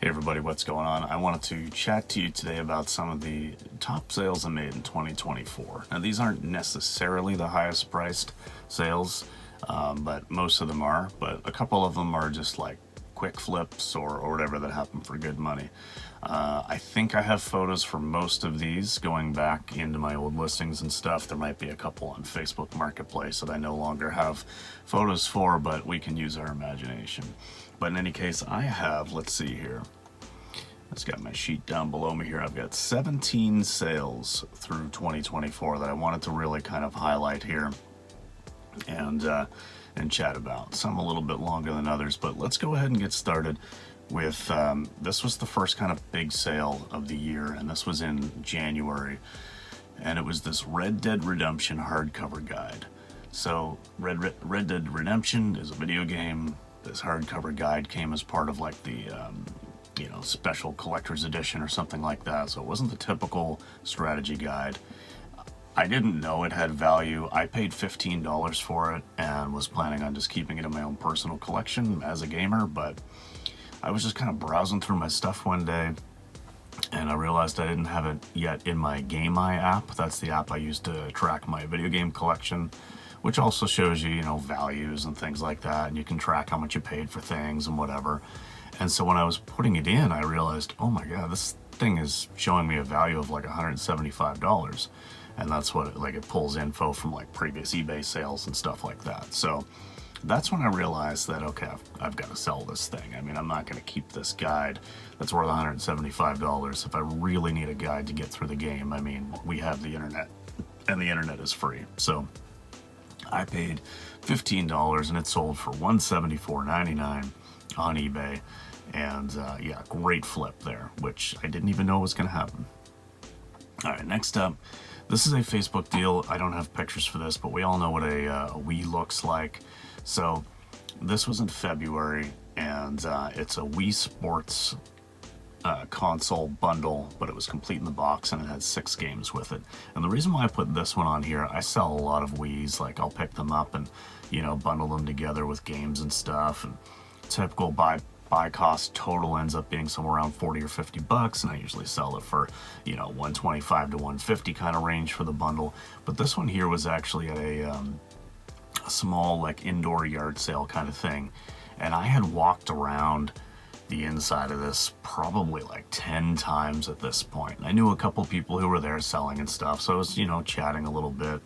Hey everybody, what's going on? I wanted to chat to you today about some of the top sales I made in 2024. Now these aren't necessarily the highest priced sales, but most of them are, but a couple of them are just like quick flips or whatever that happen for good money. I think I have photos for most of these going back into my old listings and stuff. There might be a couple on Facebook Marketplace that I no longer have photos for, but we can use our imagination. But in any case, I have, let's see here. It's got my sheet down below me here. I've got 17 sales through 2024 that I wanted to really kind of highlight here and chat about. Some a little bit longer than others, but let's go ahead and get started with, this was the first kind of big sale of the year, and this was in January, and it was this Red Dead Redemption hardcover guide. So Red Dead Redemption is a video game. This hardcover guide came as part of like the special collector's edition or something like that. So it wasn't the typical strategy guide. I didn't know it had value. I paid $15 for it and was planning on just keeping it in my own personal collection as a gamer, but I was just kind of browsing through my stuff one day and I realized I didn't have it yet in my GameEye app. That's the app I use to track my video game collection, which also shows you, values and things like that, and you can track how much you paid for things and whatever. And so when I was putting it in, I realized, oh my god, this thing is showing me a value of like $175. And that's what it pulls info from like previous eBay sales and stuff like that. So that's when I realized that, okay, I've got to sell this thing. I mean, I'm not going to keep this guide that's worth $175 if I really need a guide to get through the game. I mean, we have the internet, and the internet is free. So I paid $15 and it sold for $174.99 on eBay. And yeah, great flip there, which I didn't even know was going to happen. All right, next up, this is a Facebook deal. I don't have pictures for this, but we all know what a Wii looks like. So this was in February, and it's a Wii Sports console bundle, but it was complete in the box and it had 6 games with it. And the reason why I put this one on here, I sell a lot of Wiis. Like I'll pick them up and bundle them together with games and stuff, and typical buy cost total ends up being somewhere around 40 or 50 bucks, and I usually sell it for 125 to 150 kind of range for the bundle. But this one here was actually at a small like indoor yard sale kind of thing, and I had walked around the inside of this probably like 10 times at this point. I knew a couple people who were there selling and stuff, so I was chatting a little bit.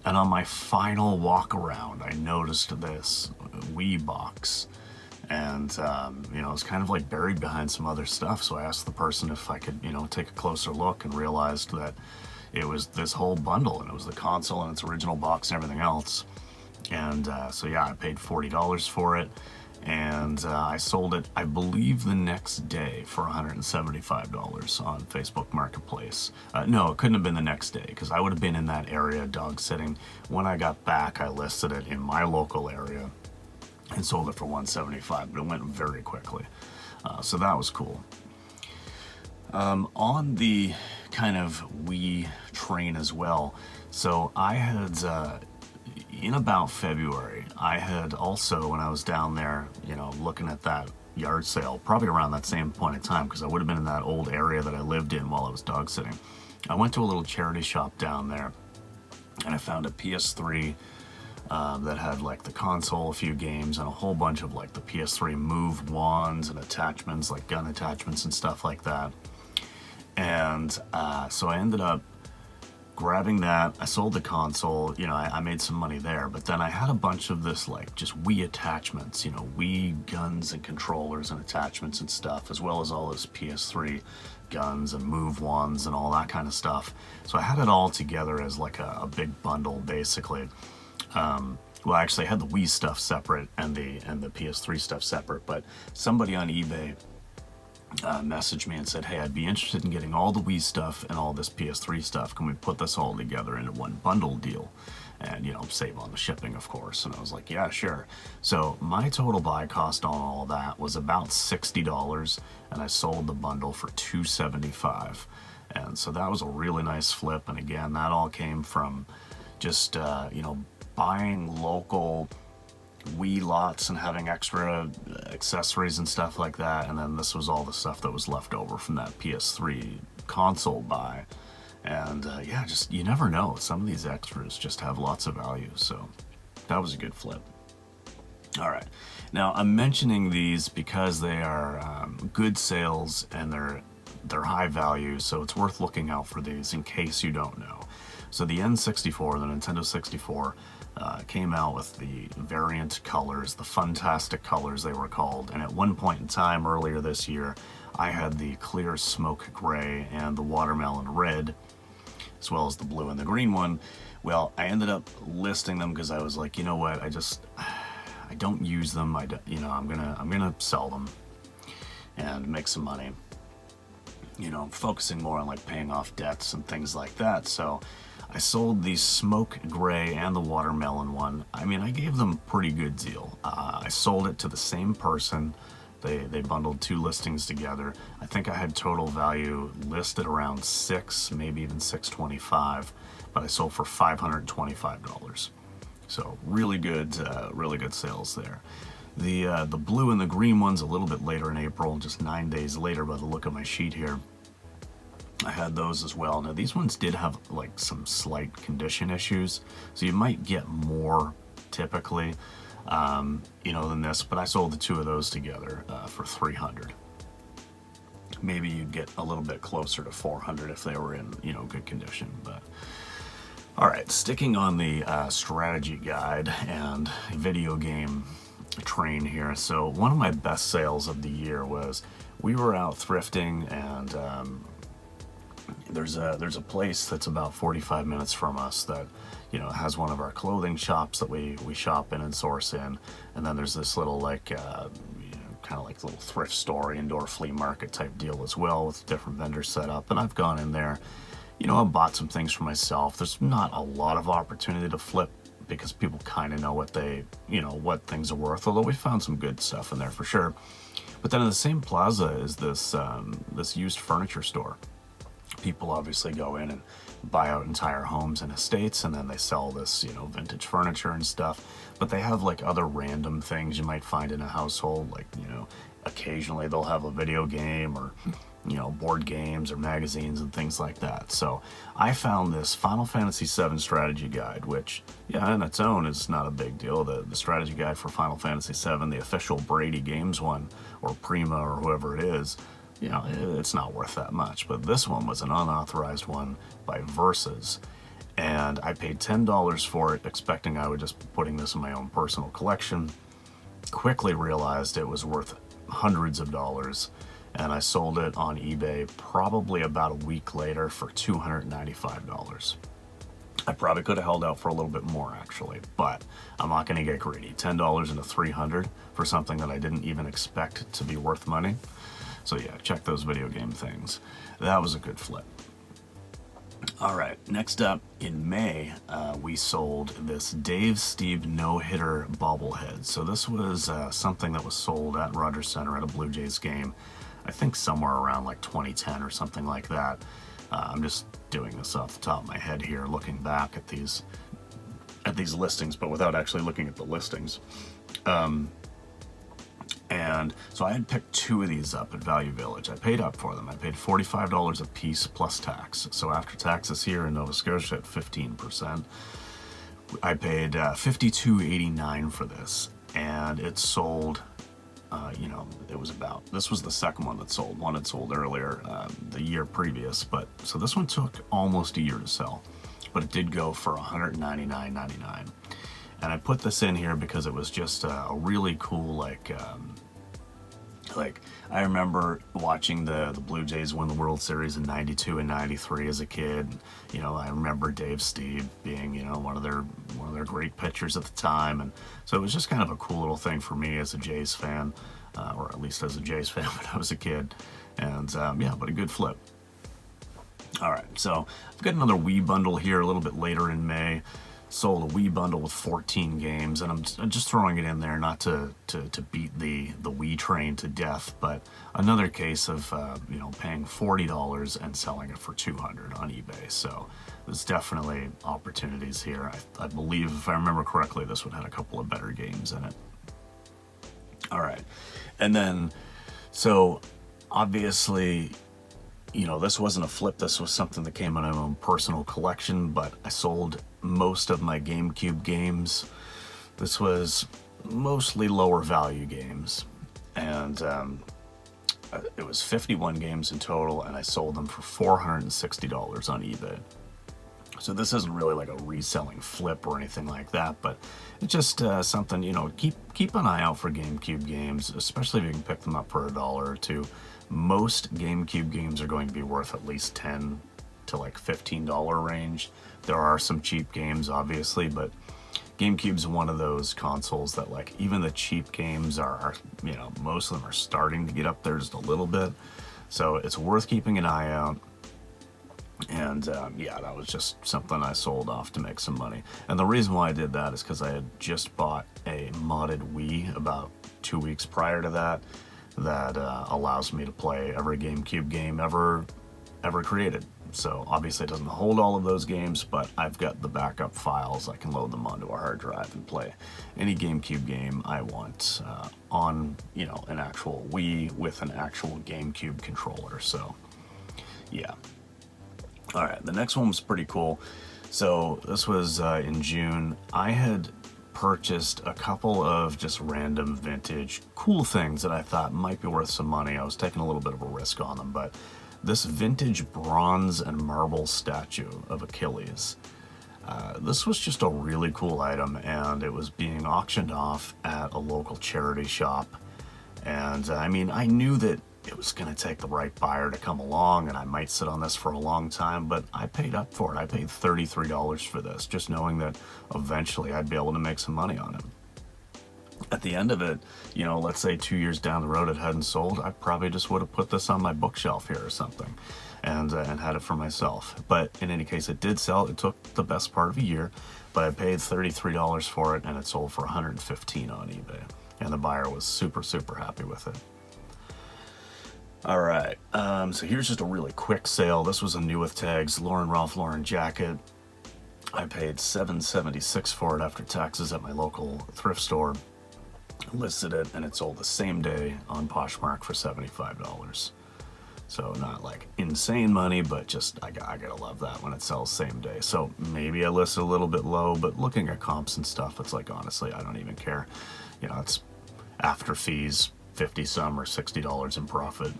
And on my final walk around, I noticed this Wii box, and it was kind of like buried behind some other stuff. So I asked the person if I could take a closer look, and realized that it was this whole bundle, and it was the console and its original box and everything else. And so yeah, I paid $40 for it, and I sold it, I believe, the next day for $175 on Facebook Marketplace. No, it couldn't have been the next day, because I would have been in that area dog sitting. When I got back, I listed it in my local area and sold it for $175, but it went very quickly. So that was cool. On the kind of Wii train as well, so I had, in about February, I had also, when I was down there, looking at that yard sale, probably around that same point in time, because I would have been in that old area that I lived in while I was dog sitting, I went to a little charity shop down there, and I found a PS3 that had like the console, a few games, and a whole bunch of like the PS3 move wands and attachments, like gun attachments and stuff like that. And so I ended up grabbing that. I sold the console, I made some money there, but then I had a bunch of this like just Wii attachments, Wii guns and controllers and attachments and stuff, as well as all this PS3 guns and move wands and all that kind of stuff. So I had it all together as like a big bundle, basically. Well, actually I had the Wii stuff separate and the PS3 stuff separate, but somebody on eBay messaged me and said, hey, I'd be interested in getting all the Wii stuff and all this PS3 stuff. Can we put this all together into one bundle deal? And, save on the shipping, of course. And I was like, yeah, sure. So my total buy cost on all that was about $60, and I sold the bundle for $275. And so that was a really nice flip. And again, that all came from just, buying local Wii lots and having extra accessories and stuff like that. And then this was all the stuff that was left over from that PS3 console buy. And yeah, just you never know. Some of these extras just have lots of value. So that was a good flip. All right. Now I'm mentioning these because they are good sales and they're high value. So it's worth looking out for these in case you don't know. So the N64, the Nintendo 64, came out with the variant colors, the Funtastic colors they were called, and at one point in time earlier this year, I had the clear smoke gray and the watermelon red, as well as the blue and the green one. Well, I ended up listing them because I was like, you know what, I don't use them. I'm gonna sell them and make some money. You know, focusing more on like paying off debts and things like that. So I sold the smoke gray and the watermelon one. I mean, I gave them a pretty good deal. I sold it to the same person. They bundled two listings together. I think I had total value listed around $6, maybe even $625, but I sold for $525. So really good sales there. The blue and the green ones a little bit later in April, just 9 days later by the look of my sheet here. I had those as well. Now these ones did have like some slight condition issues, so you might get more typically, you know, than this. But I sold the two of those together for $300. Maybe you'd get a little bit closer to $400 if they were in, you know, good condition. But all right, sticking on the strategy guide and video game train here. So one of my best sales of the year was we were out thrifting and. There's a place that's about 45 minutes from us that, you know, has one of our clothing shops that we shop in and source in, and then there's this little like you know, kind of like little thrift store, indoor flea market type deal as well with different vendors set up. And I've gone in there, you know, and bought some things for myself. There's not a lot of opportunity to flip because people kind of know what what things are worth. Although we found some good stuff in there for sure. But then in the same plaza is this this used furniture store. People obviously go in and buy out entire homes and estates, and then they sell this, you know, vintage furniture and stuff. But they have like other random things you might find in a household, like, you know, occasionally they'll have a video game or, you know, board games or magazines and things like that. So I found this Final Fantasy VII strategy guide, which, yeah, on its own is not a big deal. The strategy guide for Final Fantasy VII, the official Brady Games one, or Prima or whoever it is, you know, it's not worth that much. But this one was an unauthorized one by Versus, and I paid $10 for it, expecting I would just be putting this in my own personal collection. Quickly realized it was worth hundreds of dollars, and I sold it on eBay probably about a week later for $295. I probably could have held out for a little bit more actually, but I'm not going to get greedy. $10 into $300 for something that I didn't even expect to be worth money. So yeah, check those video game things. That was a good flip. All right, next up in May, we sold this Dave Steve no-hitter bobblehead. So this was something that was sold at Rogers Center at a Blue Jays game, I think somewhere around like 2010 or something like that. I'm just doing this off the top of my head here, looking back at these listings, but without actually looking at the listings. And so I had picked two of these up at Value Village. I paid up for them. I paid $45 a piece plus tax. So after taxes here in Nova Scotia at 15%, I paid $52.89 for this. And it sold, you know, this was the second one that sold. One had sold earlier the year previous. But so this one took almost a year to sell. But it did go for $199.99. And I put this in here because it was just a really cool, like I remember watching the Blue Jays win the World Series in '92 and '93 as a kid. You know, I remember Dave Steve being, you know, one of their great pitchers at the time, and so it was just kind of a cool little thing for me as a Jays fan, or at least as a Jays fan when I was a kid. And yeah, but a good flip. All right, so I've got another Wii bundle here a little bit later in May. sold a Wii bundle with 14 games, and I'm just throwing it in there not to beat the Wii train to death, but another case of paying $40 and selling it for $200 on eBay. So there's definitely opportunities here. I believe, if I remember correctly, this one had a couple of better games in it. All right, and then so obviously, this wasn't a flip. This was something that came out of my own personal collection, but I sold most of my GameCube games. This was mostly lower value games, and it was 51 games in total, and I sold them for $460 on eBay. So this isn't really like a reselling flip or anything like that, but it's just something, keep an eye out for GameCube games, especially if you can pick them up for $1 or $2. Most GameCube games are going to be worth at least $10 to like $15 range. There are some cheap games, obviously, but GameCube's one of those consoles that, like, even the cheap games are most of them are starting to get up there just a little bit. So it's worth keeping an eye out. And yeah, that was just something I sold off to make some money. And the reason why I did that is because I had just bought a modded Wii about 2 weeks prior to that allows me to play every GameCube game ever created. So obviously it doesn't hold all of those games, but I've got the backup files. I can load them onto a hard drive and play any GameCube game I want on an actual Wii with an actual GameCube controller. So yeah. All right, the next one was pretty cool. So this was in June. I had purchased a couple of just random vintage cool things that I thought might be worth some money. I was taking a little bit of a risk on them, but this vintage bronze and marble statue of Achilles. This was just a really cool item, and it was being auctioned off at a local charity shop. And I mean, I knew that it was going to take the right buyer to come along, and I might sit on this for a long time, but I paid up for it. I paid $33 for this, just knowing that eventually I'd be able to make some money on it. At the end of it, let's say 2 years down the road it hadn't sold, I probably just would have put this on my bookshelf here or something and had it for myself. But in any case, it did sell. It took the best part of a year, but I paid $33 for it, and it sold for $115 on eBay. And the buyer was super, super happy with it. All right, so here's just a really quick sale. This was a new with tags Ralph Lauren jacket. I paid $7.76 for it after taxes at my local thrift store. Listed it, and it sold the same day on Poshmark for $75. So not like insane money, but just I gotta love that when it sells same day. So maybe I listed a little bit low, but looking at comps and stuff, it's like, honestly, I don't even care. It's after fees, 50 some or $60 in profit.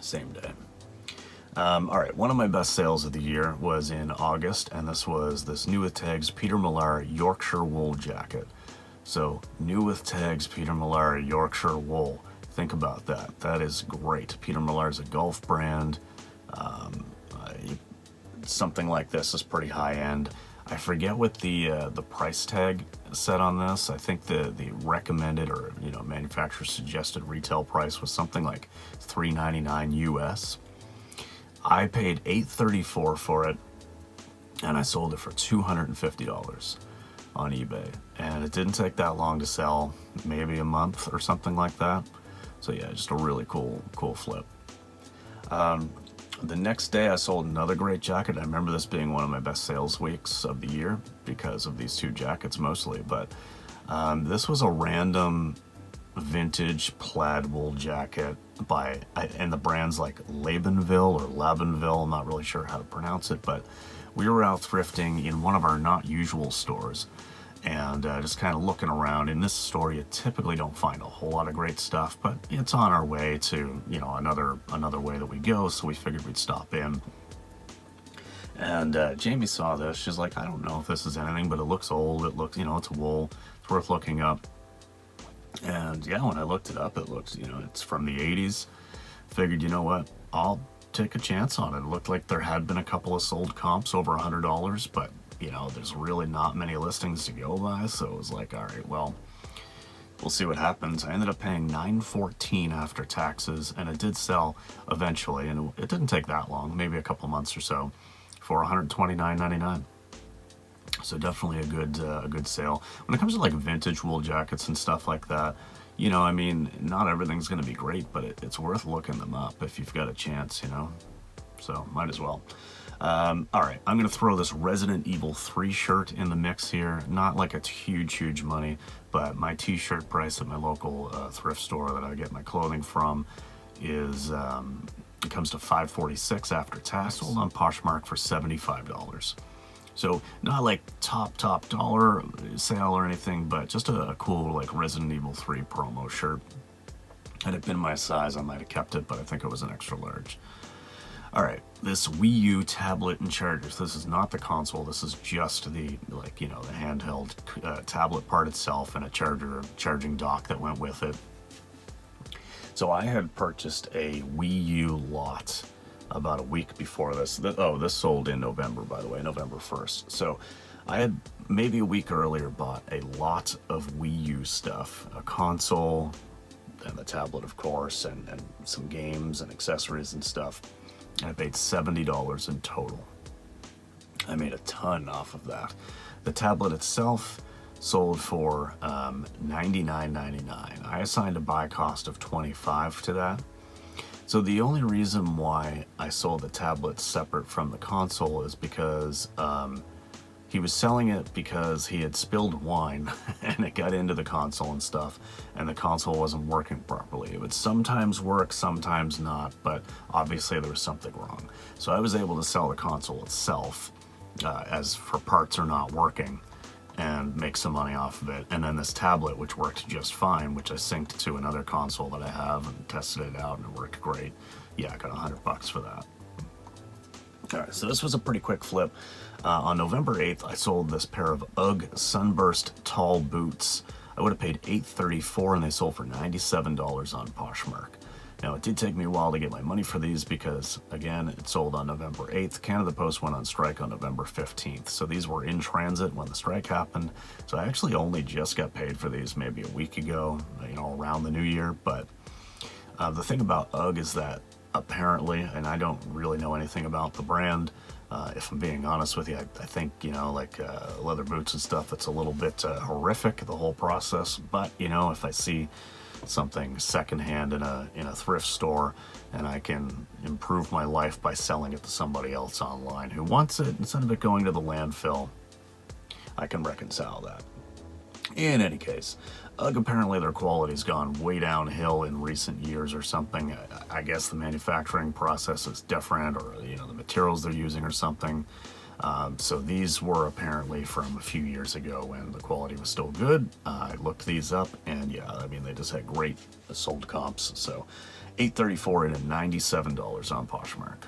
Same day. All right, one of my best sales of the year was in August, and this was this new with tags Peter Millar Yorkshire wool jacket. So new with tags Peter Millar Yorkshire wool. Think about that. That is great. Peter Millar is a golf brand. Something like this is pretty high end. I forget what the price tag set on this. I think the recommended or manufacturer suggested retail price was something like $3.99 US. I paid $8.34 for it, and I sold it for $250 on eBay. And it didn't take that long to sell, maybe a month or something like that. So yeah, just a really cool flip. The next day I sold another great jacket. I remember this being one of my best sales weeks of the year because of these two jackets mostly, but this was a random vintage plaid wool jacket and the brand's like Labenville or Labenville, I'm not really sure how to pronounce it, but we were out thrifting in one of our not usual stores and just kind of looking around. In this store you typically don't find a whole lot of great stuff, but it's on our way to another way that we go, so we figured we'd stop in. And Jamie saw this. She's like, I don't know if this is anything, but it looks old. It looks, it's wool. It's worth looking up. And yeah, when I looked it up, it looks, it's from the 80s. Figured, what, I'll take a chance on it. It looked like there had been a couple of sold comps over $100, but there's really not many listings to go by, so it was like, all right, well, we'll see what happens. I ended up paying $9.14 after taxes, and it did sell eventually, and it didn't take that long, maybe a couple months or so, for $129.99. So definitely a good sale. When it comes to like vintage wool jackets and stuff like that, you know, I mean, not everything's going to be great, but it's worth looking them up if you've got a chance, you know. So might as well. All right, I'm going to throw this Resident Evil 3 shirt in the mix here. Not like it's huge money, but my t-shirt price at my local thrift store that I get my clothing from is, it comes to $5.46 after tax, sold on Poshmark for $75. So not like top dollar sale or anything, but just a cool like Resident Evil 3 promo shirt. Had it been my size, I might have kept it, but I think it was an extra large. All right, this Wii U tablet and chargers. This is not the console. This is just the, like, you know, the handheld tablet part itself and a charging dock that went with it. So I had purchased a Wii U lot about a week before this. This sold in November, by the way, November 1st. So I had maybe a week earlier bought a lot of Wii U stuff, a console and the tablet, of course, and some games and accessories and stuff. And I paid $70 in total. I made a ton off of that. The tablet itself sold for $99.99. I assigned a buy cost of $25 to that. So the only reason why I sold the tablet separate from the console is because he was selling it because he had spilled wine and it got into the console and stuff, and the console wasn't working properly. It would sometimes work, sometimes not, but obviously there was something wrong. So I was able to sell the console itself as for parts are not working and make some money off of it. And then this tablet, which worked just fine, which I synced to another console that I have and tested it out and it worked great. Yeah, I got $100 for that. All right, so this was a pretty quick flip. On November 8th, I sold this pair of UGG Sunburst tall boots. I would have paid $8.34 and they sold for $97 on Poshmark. Now, it did take me a while to get my money for these because, again, it sold on November 8th. Canada Post went on strike on November 15th. So these were in transit when the strike happened. So I actually only just got paid for these maybe a week ago, you know, around the new year. But the thing about UGG is that apparently, and I don't really know anything about the brand, if I'm being honest with you, I think, you know, like leather boots and stuff, it's a little bit horrific, the whole process. But, you know, if I see something secondhand in a thrift store and I can improve my life by selling it to somebody else online who wants it instead of it going to the landfill, I can reconcile that. In any case, UGG, apparently their quality's gone way downhill in recent years or something. I guess the manufacturing process is different, or, you know, the materials they're using or something. So these were apparently from a few years ago when the quality was still good. I looked these up and yeah, I mean, they just had great sold comps. So $8.34 and $97 on Poshmark.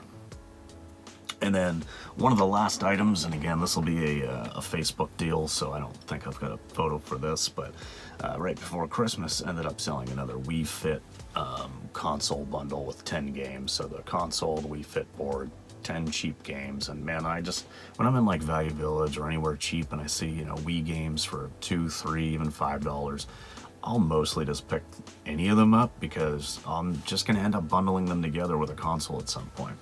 And then one of the last items, and again, this will be a Facebook deal, so I don't think I've got a photo for this, but right before Christmas, ended up selling another Wii Fit console bundle with 10 games. So the console, the Wii Fit board, 10 cheap games. And man, I just, when I'm in like Value Village or anywhere cheap and I see, you know, Wii games for $2, $3, even $5, I'll mostly just pick any of them up because I'm just going to end up bundling them together with a console at some point.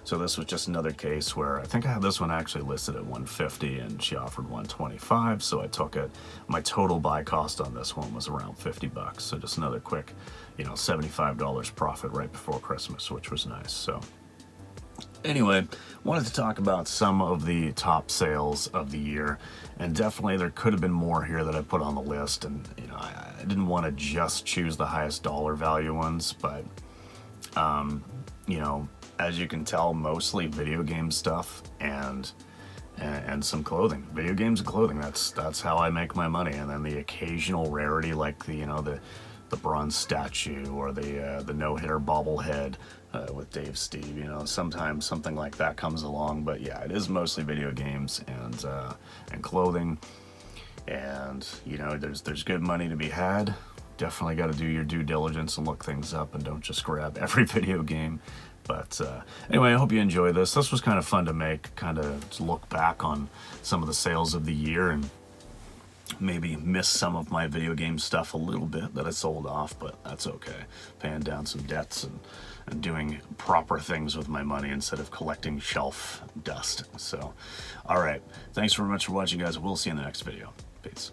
So this was just another case where I think I had this one actually listed at $150 and she offered $125, so I took it. My total buy cost on this one was around $50. So just another quick, you know, $75 profit right before Christmas, which was nice. So anyway, wanted to talk about some of the top sales of the year, and definitely there could have been more here that I put on the list, and you know, I didn't want to just choose the highest dollar value ones, but you know, as you can tell, mostly video game stuff and some clothing. Video games and clothing, that's how I make my money. And then the occasional rarity like the, you know, the bronze statue or the no-hitter bobblehead with Dave Steve, you know, sometimes something like that comes along. But yeah, it is mostly video games and clothing. And you know, there's good money to be had. Definitely got to do your due diligence and look things up and don't just grab every video game. But anyway, I hope you enjoy this. This was kind of fun to make, kind of to look back on some of the sales of the year and maybe miss some of my video game stuff a little bit that I sold off, but that's okay. Paying down some debts and doing proper things with my money instead of collecting shelf dust. So, all right. Thanks very much for watching, guys. We'll see you in the next video. Peace.